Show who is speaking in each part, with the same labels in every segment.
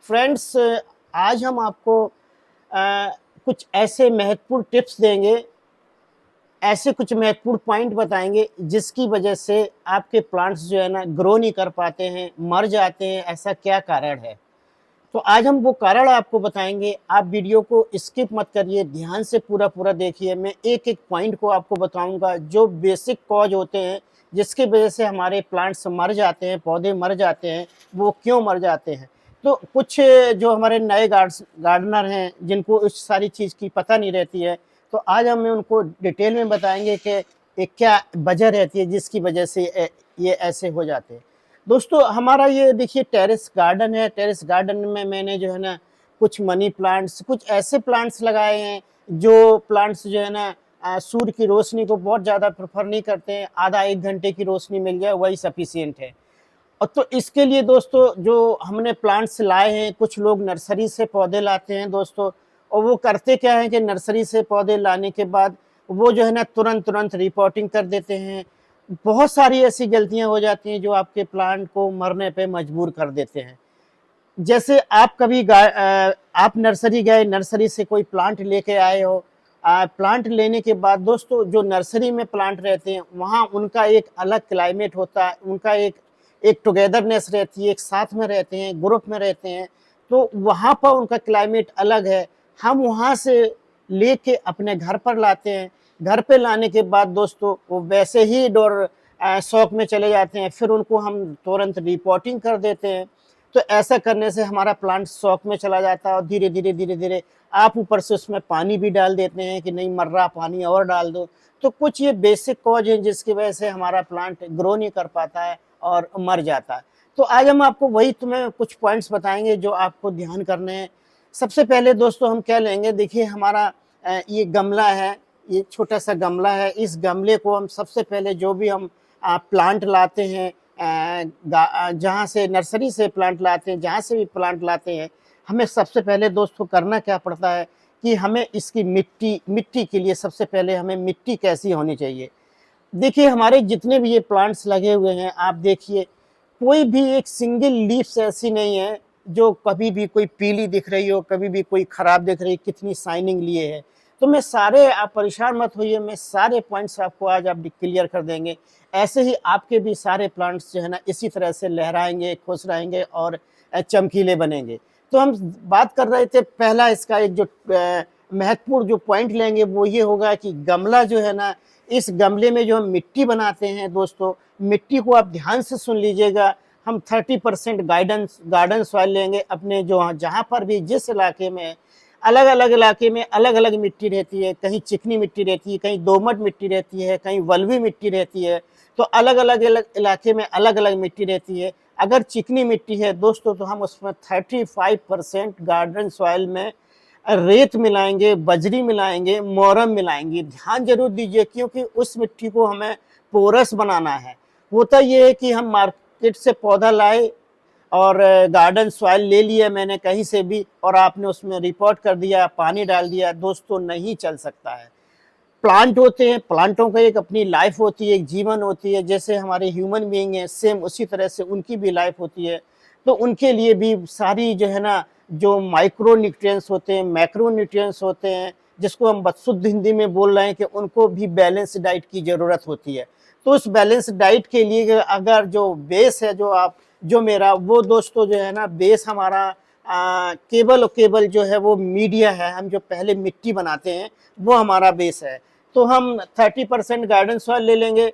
Speaker 1: Friends, आज हम आपको कुछ ऐसे महत्वपूर्ण टिप्स देंगे, ऐसे कुछ महत्वपूर्ण पॉइंट बताएँगे जिसकी वजह से आपके प्लांट्स जो है ना ग्रो नहीं कर पाते हैं, मर जाते हैं, ऐसा क्या कारण है? तो आज हम वो कारण आपको बताएँगे, आप वीडियो को स्किप मत करिए, ध्यान से पूरा-पूरा देखिए। मैं एक-एक पॉइंट को आपको बताऊँगा जो बेसिक कॉज़ होते हैं, जिसकी वजह से हमारे प्लांट्स मर जाते हैं, पौधे मर जाते हैं, वो क्यों मर जाते हैं? तो कुछ जो हमारे नए गार्डनर हैं, जिनको इस सारी चीज़ की पता नहीं रहती है, तो आज हम उनको डिटेल में बताएँगे कि क्या वजह रहती है जिसकी वजह से ये ऐसे हो जाते हैं। दोस्तों, हमारा ये देखिए टेरेस गार्डन है। टेरेस गार्डन में मैंने जो है ना कुछ मनी प्लांट्स, कुछ ऐसे प्लांट्स लगाए हैं जो प्लांट्स जो है ना सूर्य की रोशनी को बहुत ज़्यादा प्रेफर नहीं करते हैं। आधा 1 घंटे की रोशनी मिल जाए वही सफिशिएंट है। और तो इसके लिए दोस्तों जो हमने प्लांट्स लाए हैं, कुछ लोग नर्सरी से पौधे लाते हैं दोस्तों, और वो करते क्या है कि नर्सरी से पौधे लाने के बाद वो जो है ना तुरंत रिपोर्टिंग कर देते हैं। बहुत सारी ऐसी गलतियां हो जाती हैं जो आपके प्लांट को मरने पे मजबूर कर देते हैं। जैसे आप कभी आप नर्सरी गए, नर्सरी से कोई प्लांट लेके आए हो, प्लांट लेने के बाद दोस्तों जो नर्सरी में प्लांट रहते हैं वहाँ उनका एक अलग क्लाइमेट होता है, उनका एक एक टुगेदरनेस रहती है, एक साथ में रहते हैं, ग्रुप में रहते हैं, तो वहाँ पर उनका क्लाइमेट अलग है। हम वहाँ से लेके अपने घर पर लाते हैं। घर पे लाने के बाद दोस्तों वो वैसे ही शौक में चले जाते हैं, फिर उनको हम तुरंत रिपोर्टिंग कर देते हैं। तो ऐसा करने से हमारा प्लांट शौक में चला जाता है और धीरे-धीरे आप ऊपर से उसमें पानी भी डाल देते हैं कि नहीं मर रहा, पानी और डाल दो। तो कुछ ये बेसिक कॉज़ हैं जिसकी वजह से हमारा प्लांट ग्रो नहीं कर पाता है और मर जाता है। तो आज हम आपको वही तुम्हें कुछ पॉइंट्स बताएँगे जो आपको ध्यान करने हैं। सबसे पहले दोस्तों हम क्या लेंगे, देखिए हमारा ये गमला है, ये छोटा-सा गमला है। इस गमले को हम सबसे पहले जो भी हम प्लांट लाते हैं, जहाँ से नर्सरी से प्लांट लाते हैं, जहाँ से भी प्लांट लाते हैं, हमें सबसे पहले दोस्तों करना क्या पड़ता है कि हमें इसकी मिट्टी के लिए सबसे पहले हमें मिट्टी कैसी होनी चाहिए। देखिए हमारे जितने भी ये प्लांट्स लगे हुए हैं, आप देखिए कोई भी एक सिंगल लीव्स ऐसी नहीं है जो कभी भी कोई पीली दिख रही हो, कभी भी कोई खराब दिख रही है, कितनी शाइनिंग लिए है। तो मैं सारे, आप परेशान मत होइए, मैं सारे पॉइंट्स आपको आज आप क्लियर कर देंगे। ऐसे ही आपके भी सारे प्लांट्स जो है ना इसी तरह से लहराएँगे, खुश रहेंगे और चमकीले बनेंगे। तो हम बात कर रहे थे, पहला इसका एक जो महत्वपूर्ण जो पॉइंट लेंगे वो ये होगा कि गमला जो है ना, इस गमले में जो हम मिट्टी बनाते हैं दोस्तों, मिट्टी को आप ध्यान से सुन लीजिएगा। हम 30% गार्डन सॉइल लेंगे अपने जो जहाँ पर भी जिस इलाके में, अलग-अलग इलाके में अलग-अलग मिट्टी रहती है, कहीं चिकनी मिट्टी रहती है, कहीं दोमट मिट्टी रहती है, कहीं बलुई मिट्टी रहती है, तो अलग-अलग इलाके में अलग-अलग मिट्टी रहती है। अगर चिकनी मिट्टी है दोस्तों तो हम उसमें 35% गार्डन सॉइल में रेत मिलाएँगे, बजरी मिलाएँगे, मोरम मिलाएँगे। ध्यान ज़रूर दीजिए क्योंकि उस मिट्टी को हमें पोरस बनाना है। होता ये है कि हम मार्केट से पौधा लाए और गार्डन सॉइल ले लिया मैंने कहीं से भी और आपने उसमें रिपोर्ट कर दिया, पानी डाल दिया, दोस्तों नहीं चल सकता है। प्लांट होते हैं, प्लांटों का एक अपनी लाइफ होती है, एक जीवन होती है, जैसे हमारे ह्यूमन बीइंग हैं, सेम उसी तरह से उनकी भी लाइफ होती है। तो उनके लिए भी सारी जो है ना, जो माइक्रो न्यूट्रिएंट्स होते हैं, मैक्रो न्यूट्रिएंट्स होते हैं, जिसको हम शुद्ध हिंदी में बोल रहे हैं कि उनको भी बैलेंस डाइट की ज़रूरत होती है। तो उस बैलेंस डाइट के लिए अगर जो बेस है, जो मेरा, वो दोस्तों जो है ना बेस हमारा केवल और केवल जो है वो मीडिया है। हम जो पहले मिट्टी बनाते हैं वो हमारा बेस है। तो हम 30% गार्डन सॉइल ले लेंगे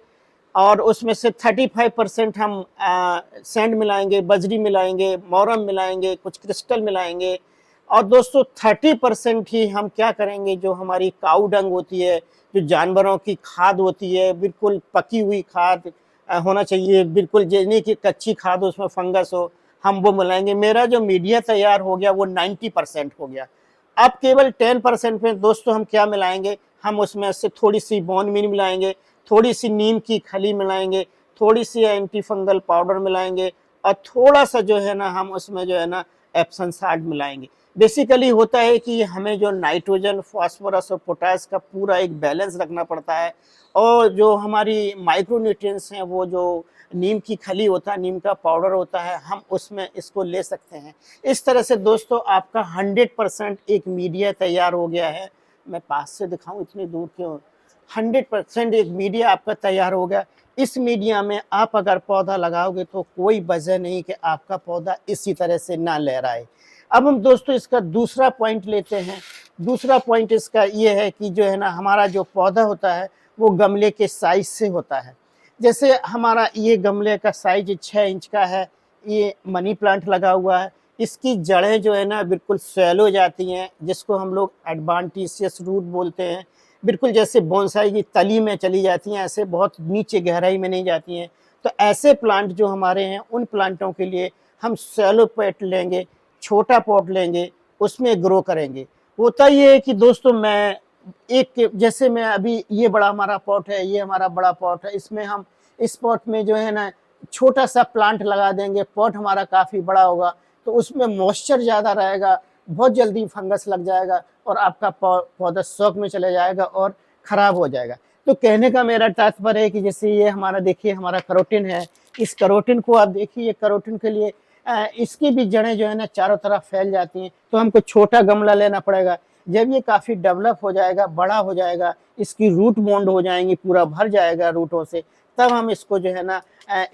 Speaker 1: और उसमें से 35% हम सैंड मिलाएंगे, बजरी मिलाएंगे, मोरम मिलाएंगे, कुछ क्रिस्टल मिलाएंगे। और दोस्तों 30% ही हम क्या करेंगे, जो हमारी काऊ डंग होती है, जो जानवरों की खाद होती है, बिल्कुल पकी हुई खाद होना चाहिए, बिल्कुल ये नहीं कि कच्ची खाद उसमें फंगस हो, हम वो मिलाएंगे। मेरा जो मीडिया तैयार हो गया वो 90% हो गया। अब केवल 10% में दोस्तों हम क्या मिलाएंगे, हम उसमें से थोड़ी सी बोन मील मिलाएंगे, थोड़ी सी नीम की खली मिलाएंगे, थोड़ी सी एंटी फंगल पाउडर मिलाएंगे और थोड़ा सा जो है ना हम उसमें जो है ना एप्सम साल्ट मिलाएंगे। बेसिकली होता है कि हमें जो नाइट्रोजन, फास्फोरस और पोटास का पूरा एक बैलेंस रखना पड़ता है, और जो हमारी माइक्रोन्यूट्रिएंट्स हैं, वो जो नीम की खली होता है, नीम का पाउडर होता है, हम उसमें इसको ले सकते हैं। इस तरह से दोस्तों आपका 100% एक मीडिया तैयार हो गया है। मैं पास से दिखाऊं, इतनी दूर क्यों? 100% एक मीडिया आपका तैयार हो गया। इस मीडिया में आप अगर पौधा लगाओगे तो कोई वजह नहीं कि आपका पौधा इसी तरह से ना लहराए। अब हम दोस्तों इसका दूसरा पॉइंट लेते हैं। दूसरा पॉइंट इसका ये है कि जो है ना, हमारा जो पौधा होता है वो गमले के साइज से होता है। जैसे हमारा ये गमले का साइज 6 इंच का है, ये मनी प्लांट लगा हुआ है। इसकी जड़ें जो है ना बिल्कुल शैलो जाती हैं, जिसको हम लोग एडवांटिशियस रूट बोलते हैं। बिल्कुल जैसे बोनसाई की तली में चली जाती हैं, ऐसे बहुत नीचे गहराई में नहीं जाती हैं। तो ऐसे प्लांट जो हमारे हैं, उन प्लांटों के लिए हम शैलो पॉट लेंगे, छोटा पॉट लेंगे, उसमें ग्रो करेंगे। होता ये है कि दोस्तों, मैं एक, जैसे मैं अभी, ये बड़ा हमारा पॉट है, ये हमारा बड़ा पॉट है, इसमें हम इस पॉट में जो है ना छोटा सा प्लांट लगा देंगे। पॉट हमारा काफ़ी बड़ा होगा तो उसमें मॉइस्चर ज़्यादा रहेगा, बहुत जल्दी फंगस लग जाएगा और आपका पौधा शौक में चले जाएगा और ख़राब हो जाएगा। तो कहने का मेरा तात्पर्य है कि जैसे ये हमारा, देखिए हमारा कैरोटीन है, इस कैरोटीन को आप देखिए, ये कैरोटीन के लिए इसकी भी जड़ें जो है ना चारों तरफ फैल जाती हैं। तो हमको छोटा गमला लेना पड़ेगा। जब ये काफ़ी डेवलप हो जाएगा, बड़ा हो जाएगा, इसकी रूट बॉन्ड हो जाएंगी, पूरा भर जाएगा रूटों से, तब हम इसको जो है ना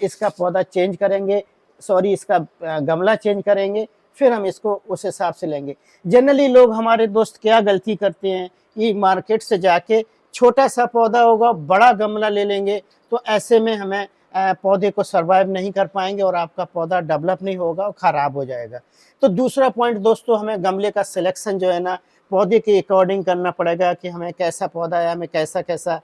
Speaker 1: इसका पौधा चेंज करेंगे, सॉरी इसका गमला चेंज करेंगे, फिर हम इसको उस हिसाब से लेंगे। जनरली लोग हमारे दोस्त क्या गलती करते हैं कि मार्केट से जाके छोटा सा पौधा होगा, बड़ा गमला ले लेंगे, तो ऐसे में हमें पौधे को सर्वाइव नहीं कर पाएंगे और आपका पौधा डेवलप नहीं होगा और ख़राब हो जाएगा। तो दूसरा पॉइंट दोस्तों, हमें गमले का सिलेक्शन जो है ना पौधे के अकॉर्डिंग करना पड़ेगा कि हमें कैसा पौधा है, हमें कैसा कैसा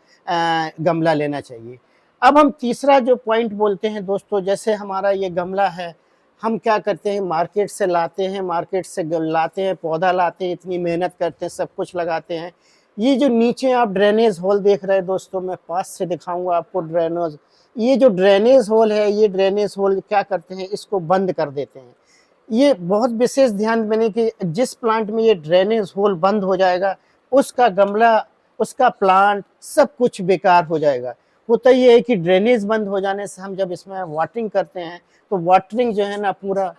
Speaker 1: गमला लेना चाहिए। अब हम तीसरा जो पॉइंट बोलते हैं दोस्तों, जैसे हमारा ये गमला है, हम क्या करते हैं, मार्केट से लाते हैं, मार्केट से लाते हैं, पौधा लाते हैं, इतनी मेहनत करते हैं, सब कुछ लगाते हैं। ये जो नीचे आप ड्रेनेज होल देख रहे हैं दोस्तों, मैं पास से दिखाऊंगा आपको ड्रेनेज। ये जो ड्रेनेज होल है, ये ड्रेनेज होल क्या करते हैं, इसको बंद कर देते हैं। ये बहुत विशेष ध्यान देने की, जिस प्लांट में ये ड्रेनेज होल बंद हो जाएगा, उसका गमला, उसका प्लांट सब कुछ बेकार हो जाएगा। होता ये है कि ड्रेनेज बंद हो जाने से हम जब इसमें वाटरिंग करते हैं तो वाटरिंग जो है ना, पूरा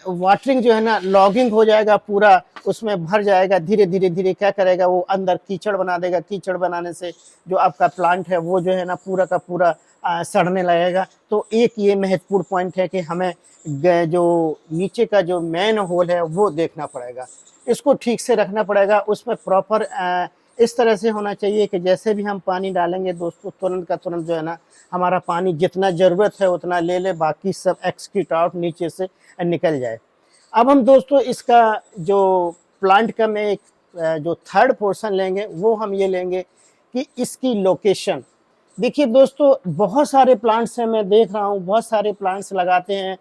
Speaker 1: वाटरिंग जो है ना लॉगिंग हो जाएगा, पूरा उसमें भर जाएगा। धीरे धीरे धीरे क्या करेगा, वो अंदर कीचड़ बना देगा। कीचड़ बनाने से जो आपका प्लांट है वो जो है ना पूरा का पूरा सड़ने लगेगा। तो एक ये महत्वपूर्ण पॉइंट है कि हमें जो नीचे का जो मेन होल है वो देखना पड़ेगा, इसको ठीक से रखना पड़ेगा। उसमें प्रॉपर इस तरह से होना चाहिए कि जैसे भी हम पानी डालेंगे दोस्तों, तुरंत का तुरंत जो है ना हमारा पानी जितना ज़रूरत है उतना ले ले, बाकी सब एक्सक्रीट आउट नीचे से निकल जाए। अब हम दोस्तों इसका जो प्लांट का मैं एक जो थर्ड पोर्शन लेंगे, वो हम ये लेंगे कि इसकी लोकेशन। देखिए दोस्तों, बहुत सारे प्लांट्स हैं, मैं देख रहा हूँ बहुत सारे प्लांट्स लगाते हैं।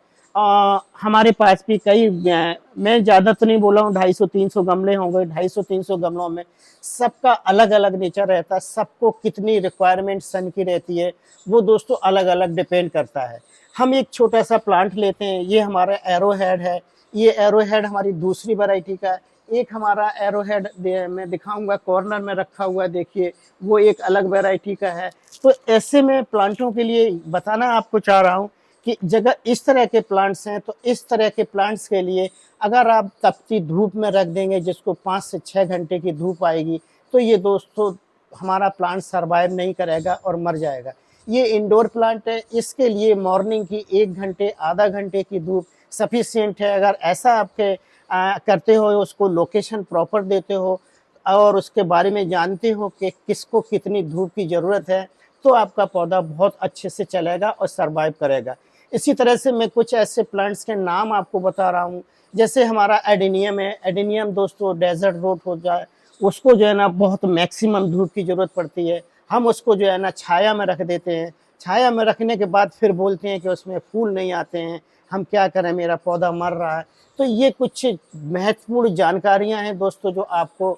Speaker 1: हमारे पास भी कई, मैं ज़्यादा तो नहीं बोला हूँ, 250-300 गमले होंगे। 250-300 गमलों में सबका अलग अलग नेचर रहता है, सबको कितनी रिक्वायरमेंट सन की रहती है वो दोस्तों अलग अलग डिपेंड करता है। हम एक छोटा सा प्लांट लेते हैं, ये हमारा एरो हेड है। ये एरो हेड हमारी दूसरी वैरायटी का है। एक हमारा एरो हेड मैं दिखाऊंगा, कॉर्नर में रखा हुआ है, देखिए वो एक अलग वैरायटी का है। तो ऐसे में प्लांटों के लिए बताना आपको चाह रहा हूँ कि जगह इस तरह के प्लांट्स हैं, तो इस तरह के प्लांट्स के लिए अगर आप तपती धूप में रख देंगे, जिसको 5 से 6 घंटे की धूप आएगी, तो ये दोस्तों हमारा प्लांट सर्वाइव नहीं करेगा और मर जाएगा। ये इंडोर प्लांट है, इसके लिए मॉर्निंग की 1 घंटे आधा घंटे की धूप सफिशिएंट है। अगर ऐसा आपके करते हो, उसको लोकेशन प्रॉपर देते हो और उसके बारे में जानते हो कि किसको कितनी धूप की ज़रूरत है, तो आपका पौधा बहुत अच्छे से चलेगा और सर्वाइव करेगा। इसी तरह से मैं कुछ ऐसे प्लांट्स के नाम आपको बता रहा हूँ। जैसे हमारा एडेनियम है। एडेनियम दोस्तों डेजर्ट रोड हो जाए, उसको जो है ना बहुत मैक्सिमम धूप की ज़रूरत पड़ती है। हम उसको जो है ना छाया में रख देते हैं। छाया में रखने के बाद फिर बोलते हैं कि उसमें फूल नहीं आते हैं, हम क्या करें, मेरा पौधा मर रहा है। तो ये कुछ महत्वपूर्ण जानकारियां हैं दोस्तों जो आपको,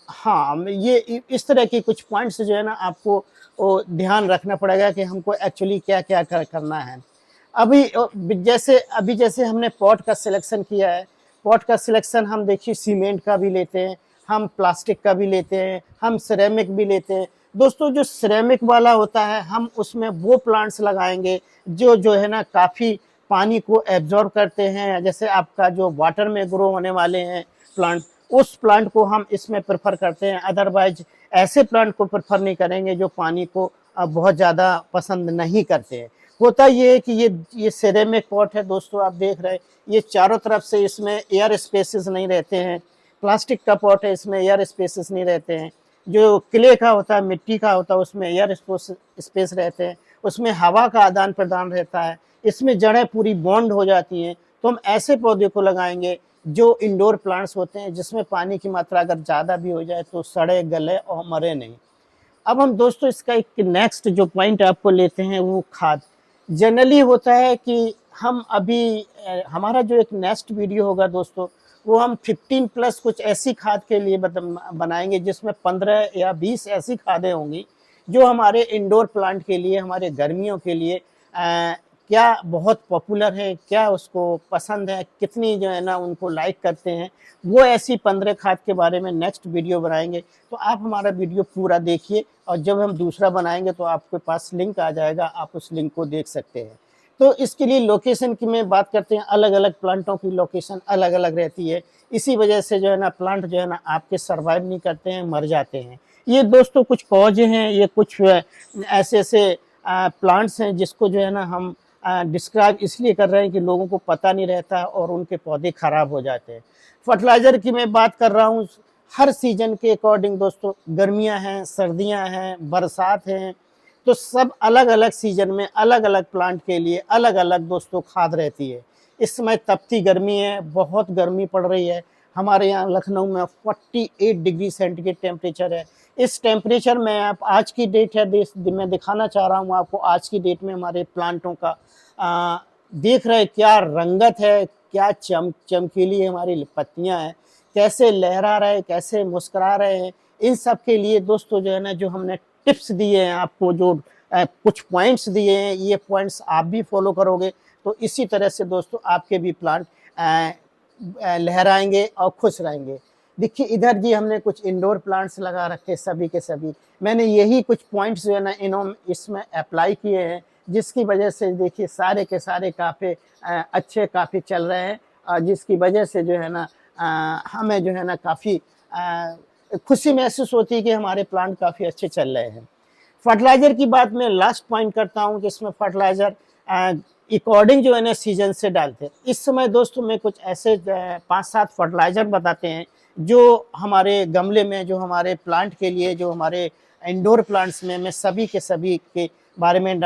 Speaker 1: हाँ, ये इस तरह की कुछ पॉइंट्स जो है ना आपको ध्यान रखना पड़ेगा कि हमको एक्चुअली क्या क्या करना है। जैसे हमने पॉट का सिलेक्शन किया है, पॉट का सिलेक्शन हम देखिए सीमेंट का भी लेते हैं, हम प्लास्टिक का भी लेते हैं, हम सिरेमिक भी लेते हैं। दोस्तों जो सिरेमिक वाला होता है हम उसमें वो प्लांट्स लगाएंगे जो है ना काफ़ी पानी को एब्जॉर्ब करते हैं। जैसे आपका जो वाटर में ग्रो होने वाले हैं प्लांट, उस प्लांट को हम इसमें प्रेफर करते हैं। अदरवाइज ऐसे प्लांट को प्रेफर नहीं करेंगे जो पानी को बहुत ज़्यादा पसंद नहीं करते हैं। होता ये है कि ये सिरेमिक पॉट है दोस्तों, आप देख रहे हैं ये चारों तरफ से इसमें एयर स्पेसेस नहीं रहते हैं। प्लास्टिक का पॉट है, इसमें एयर स्पेसेस नहीं रहते हैं। जो क्ले का होता है, मिट्टी का होता है, उसमें एयर स्पेस रहते हैं, उसमें हवा का आदान प्रदान रहता है, इसमें जड़ें पूरी बॉन्ड हो जाती हैं। तो हम ऐसे पौधे को लगाएंगे जो इंडोर प्लांट्स होते हैं, जिसमें पानी की मात्रा अगर ज़्यादा भी हो जाए तो सड़े गले और मरे नहीं। अब हम दोस्तों इसका एक नेक्स्ट जो पॉइंट आपको लेते हैं वो खाद। जनरली होता है कि हम अभी हमारा जो एक नेक्स्ट वीडियो होगा दोस्तों, वो हम 15 प्लस कुछ ऐसी खाद के लिए बनाएंगे जिसमें 15 या 20 ऐसी खादें होंगी जो हमारे इंडोर प्लांट के लिए, हमारे गर्मियों के लिए क्या बहुत पॉपुलर है, क्या उसको पसंद है, कितनी जो है ना उनको लाइक करते हैं। वो ऐसी 15 खाद के बारे में नेक्स्ट वीडियो बनाएंगे। तो आप हमारा वीडियो पूरा देखिए और जब हम दूसरा बनाएंगे तो आपके पास लिंक आ जाएगा, आप उस लिंक को देख सकते हैं। तो इसके लिए लोकेशन की में बात करते हैं, अलग अलग प्लांटों की लोकेशन अलग अलग रहती है। इसी वजह से जो है ना प्लांट जो है ना आपके सर्वाइव नहीं करते हैं, मर जाते हैं। ये दोस्तों कुछ कॉज हैं, ये कुछ ऐसे ऐसे प्लांट्स हैं जिसको जो है ना हम डिस्क्राइब इसलिए कर रहे हैं कि लोगों को पता नहीं रहता और उनके पौधे खराब हो जाते हैं। फर्टिलाइज़र की मैं बात कर रहा हूँ, हर सीजन के अकॉर्डिंग दोस्तों, गर्मियाँ हैं, सर्दियाँ हैं, बरसात हैं, तो सब अलग अलग सीजन में अलग अलग प्लांट के लिए अलग अलग दोस्तों खाद रहती है। इस समय तपती गर्मी है, बहुत गर्मी पड़ रही है। हमारे यहाँ लखनऊ में 48 डिग्री सेंटीग्रेड टेम्परेचर है। इस टेम्परेचर में आप आज की डेट है, मैं दिखाना चाह रहा हूँ आपको आज की डेट में हमारे प्लांटों का देख रहे क्या रंगत है, क्या चमकीली हमारी पत्तियां हैं, कैसे लहरा रहे, कैसे मुस्कुरा रहे हैं। इन सब के लिए दोस्तों जो है ना, जो हमने टिप्स दिए हैं आपको, जो कुछ पॉइंट्स दिए हैं, ये पॉइंट्स आप भी फॉलो करोगे तो इसी तरह से दोस्तों आपके भी प्लांट लहराएंगे और खुश रहेंगे। देखिए इधर जी हमने कुछ इंडोर प्लांट्स लगा रखे सभी के सभी। मैंने यही कुछ पॉइंट्स जो है ना इसमें अप्लाई किए हैं, जिसकी वजह से देखिए सारे के सारे काफ़ी अच्छे काफ़ी चल रहे हैं, जिसकी वजह से जो है ना हमें जो है ना काफ़ी खुशी महसूस होती है कि हमारे प्लांट काफ़ी अच्छे चल रहे हैं। फर्टिलाइज़र की बात मैं लास्ट पॉइंट करता हूँ कि इसमें फर्टिलाइज़र अकॉर्डिंग जो है ना सीजन से डालते हैं। इस समय दोस्तों मैं कुछ ऐसे 5-7 फर्टिलाइज़र बताते हैं जो हमारे गमले में, जो हमारे प्लांट के लिए, जो हमारे इंडोर प्लांट्स में मैं सभी के सभी के बारे में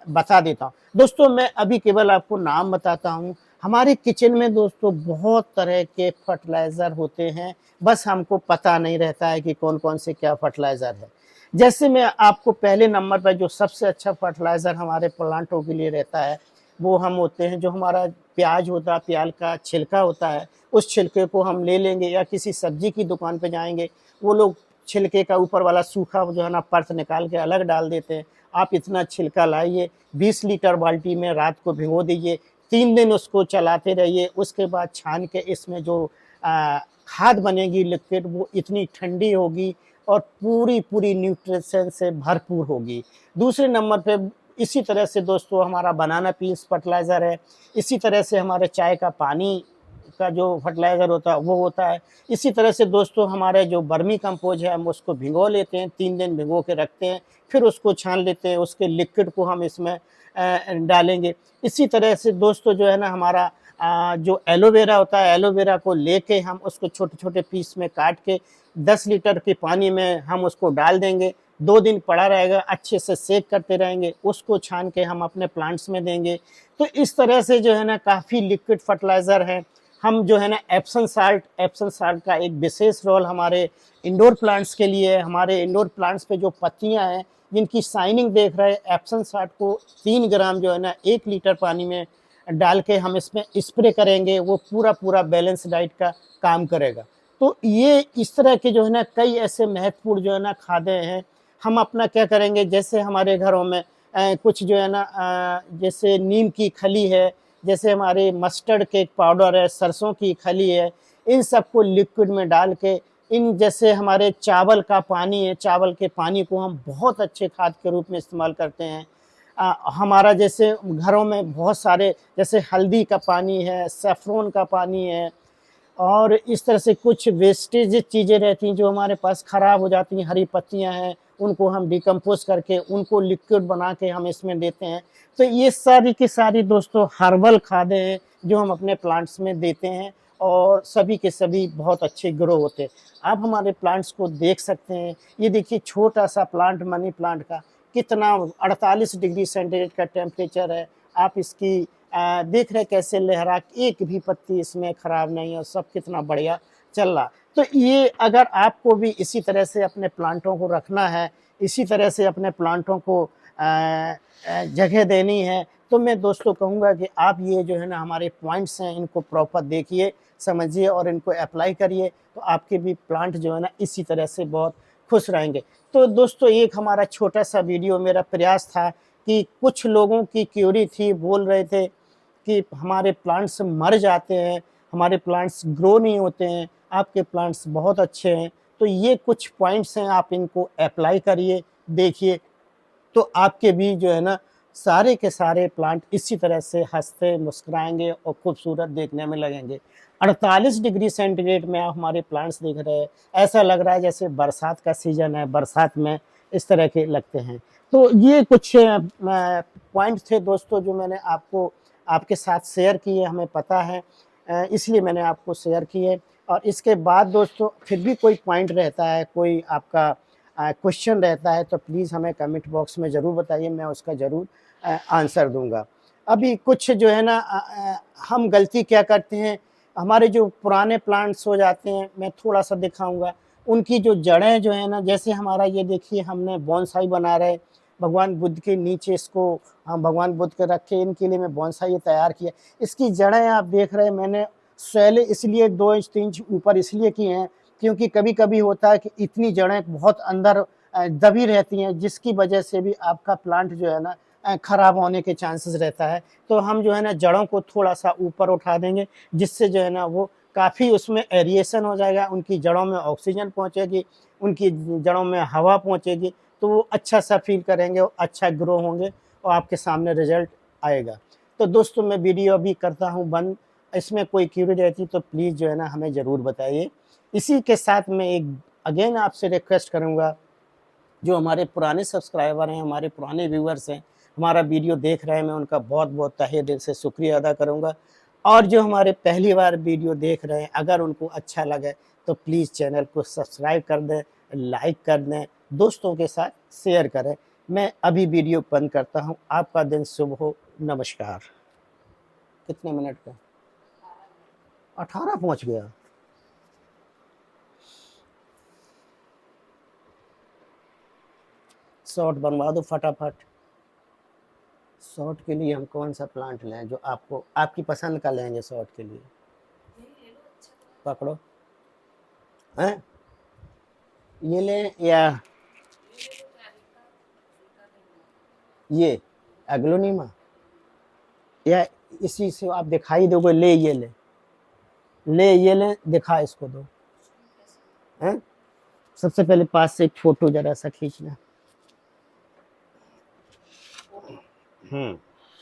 Speaker 1: बता देता हूँ। दोस्तों मैं अभी केवल आपको नाम बताता हूँ। हमारे किचन में दोस्तों बहुत तरह के फर्टिलाइज़र होते हैं, बस हमको पता नहीं रहता है कि कौन कौन से क्या फर्टिलाइज़र है। जैसे मैं आपको पहले नंबर पर जो सबसे अच्छा फर्टिलाइज़र हमारे प्लांटों के लिए रहता है वो हम होते हैं, जो हमारा प्याज होता है, प्याज का छिलका होता है, उस छिलके को हम ले लेंगे या किसी सब्जी की दुकान पे जाएंगे, वो लोग छिलके का ऊपर वाला सूखा जो है ना पर्थ निकाल के अलग डाल देते हैं। आप इतना छिलका लाइए, 20 लीटर बाल्टी में रात को भिगो दीजिए, 3 दिन उसको चलाते रहिए, उसके बाद छान के इसमें जो खाद बनेगी लिक्विड, वो इतनी ठंडी होगी और पूरी पूरी न्यूट्रिशन से भरपूर होगी। दूसरे नंबर पे इसी तरह से दोस्तों हमारा बनाना पीस फर्टिलाइज़र है, इसी तरह से हमारे चाय का पानी का जो फर्टिलाइज़र होता है वो होता है। इसी तरह से दोस्तों हमारे जो वर्मी कंपोज है हम उसको भिगो लेते हैं, 3 दिन भिगो के रखते हैं, फिर उसको छान लेते हैं, उसके लिक्विड को हम इसमें डालेंगे। इसी तरह से दोस्तों जो है ना हमारा जो एलोवेरा होता है, एलोवेरा को लेके हम उसको छोटे छोटे पीस में काट के 10 लीटर के पानी में हम उसको डाल देंगे, 2 दिन पड़ा रहेगा, अच्छे से सेक करते रहेंगे, उसको छान के हम अपने प्लांट्स में देंगे। तो इस तरह से जो है ना काफ़ी लिक्विड फर्टिलाइज़र है। हम जो है ना एप्सम साल्ट का एक विशेष रोल हमारे इंडोर प्लांट्स के लिए है। हमारे इंडोर प्लांट्स पे जो पत्तियां हैं जिनकी शाइनिंग देख रहे हैं, एप्सम साल्ट को 3 ग्राम जो है ना 1 लीटर पानी में डाल के हम इसमें स्प्रे करेंगे, वो पूरा पूरा बैलेंस डाइट का काम करेगा। तो ये इस तरह के जो है ना कई ऐसे महत्वपूर्ण जो है ना खादें हैं। हम अपना क्या करेंगे, जैसे हमारे घरों में कुछ जो है ना जैसे नीम की खली है, जैसे हमारे मस्टर्ड केक पाउडर है, सरसों की खली है, इन सबको लिक्विड में डाल के, इन जैसे हमारे चावल का पानी है, चावल के पानी को हम बहुत अच्छे खाद के रूप में इस्तेमाल करते हैं। हमारा जैसे घरों में बहुत सारे जैसे हल्दी का पानी है, सेफ्रॉन का पानी है, और इस तरह से कुछ वेस्टेज चीज़ें रहती हैं जो हमारे पास ख़राब हो जाती हैं, हरी पत्तियां हैं, उनको हम डिकम्पोज करके उनको लिक्विड बना के हम इसमें देते हैं। तो ये सारी की सारी दोस्तों हर्बल खादें हैं जो हम अपने प्लांट्स में देते हैं, और सभी के सभी बहुत अच्छे ग्रो होते हैं। आप हमारे प्लांट्स को देख सकते हैं, ये देखिए छोटा सा प्लांट मनी प्लांट का कितना 48 डिग्री सेंटीग्रेड का टेम्परेचर है। आप इसकी देख रहे कैसे लहरा, एक भी पत्ती इसमें खराब नहीं है, सब कितना बढ़िया चल रहा। तो ये अगर आपको भी इसी तरह से अपने प्लांटों को रखना है, इसी तरह से अपने प्लांटों को जगह देनी है, तो मैं दोस्तों कहूँगा कि आप ये जो है ना हमारे पॉइंट्स हैं, इनको प्रॉपर देखिए, समझिए और इनको अप्लाई करिए, तो आपके भी प्लांट जो है ना इसी तरह से बहुत खुश रहेंगे। तो दोस्तों एक हमारा छोटा सा वीडियो, मेरा प्रयास था कि कुछ लोगों की क्यूरी थी, बोल रहे थे कि हमारे प्लांट्स मर जाते हैं, हमारे प्लांट्स ग्रो नहीं होते हैं, आपके प्लांट्स बहुत अच्छे हैं। तो ये कुछ पॉइंट्स हैं, आप इनको अप्लाई करिए, देखिए, तो आपके भी जो है ना सारे के सारे प्लांट इसी तरह से हंसते मुस्कुराएंगे और खूबसूरत देखने में लगेंगे। 48 डिग्री सेंटीग्रेड में आप हमारे प्लांट्स देख रहे हैं, ऐसा लग रहा है जैसे बरसात का सीजन है, बरसात में इस तरह के लगते हैं। तो ये कुछ पॉइंट थे दोस्तों जो मैंने आपको आपके साथ शेयर किए, हमें पता है इसलिए मैंने आपको शेयर किए। और इसके बाद दोस्तों फिर भी कोई पॉइंट रहता है, कोई आपका क्वेश्चन रहता है, तो प्लीज़ हमें कमेंट बॉक्स में ज़रूर बताइए, मैं उसका ज़रूर आंसर दूंगा। अभी कुछ जो है ना हम गलती क्या करते हैं, हमारे जो पुराने प्लांट्स हो जाते हैं, मैं थोड़ा सा दिखाऊंगा, उनकी जो जड़ें जो है ना, जैसे हमारा ये देखिए हमने बोनसाई बना रहे भगवान बुद्ध के नीचे, इसको हम भगवान बुद्ध के रखे, इनके लिए मैं बोनसाई तैयार किया। इसकी जड़ें आप देख रहे हैं, मैंने सैले इसलिए 2 इंच 3 इंच ऊपर इसलिए किए हैं क्योंकि कभी कभी होता है कि इतनी जड़ें बहुत अंदर दबी रहती हैं, जिसकी वजह से भी आपका प्लांट जो है ना खराब होने के चांसेस रहता है। तो हम जो है ना जड़ों को थोड़ा सा ऊपर उठा देंगे, जिससे जो है ना वो काफ़ी उसमें एरिएशन हो जाएगा, उनकी जड़ों में ऑक्सीजन पहुंचेगी, उनकी जड़ों में हवा पहुंचेगी, तो वो अच्छा सा फील करेंगे और अच्छा ग्रो होंगे और आपके सामने रिजल्ट आएगा। तो दोस्तों मैं वीडियो अभी करता हूँ बंद, इसमें कोई क्यूरी रहती तो प्लीज़ जो है ना हमें ज़रूर बताइए। इसी के साथ मैं एक अगेन आपसे रिक्वेस्ट करूँगा, जो हमारे पुराने सब्सक्राइबर हैं, हमारे पुराने व्यूअर्स हैं, हमारा वीडियो देख रहे हैं, मैं उनका बहुत बहुत तहे दिल से शुक्रिया अदा करूँगा। और जो हमारे पहली बार वीडियो देख रहे हैं, अगर उनको अच्छा लगे तो प्लीज़ चैनल को सब्सक्राइब कर दें, लाइक कर दें, दोस्तों के साथ शेयर करें। मैं अभी वीडियो बंद करता हूँ, आपका दिन शुभ हो, नमस्कार। कितने मिनट का? 18 पहुँच गया। शॉर्ट बनवा दो फटाफट। शॉर्ट के लिए हम कौन सा प्लांट लें जो आपको आपकी पसंद का लेंगे शॉर्ट के लिए? पकड़ो, हैं? ये लें या ये एग्लोनीमा, या इसी से आप दिखाई दोगे? ले ये ले, ले ये ले, दिखा इसको दो, हैं? सबसे पहले पास से एक फोटो जरा सा खींचना।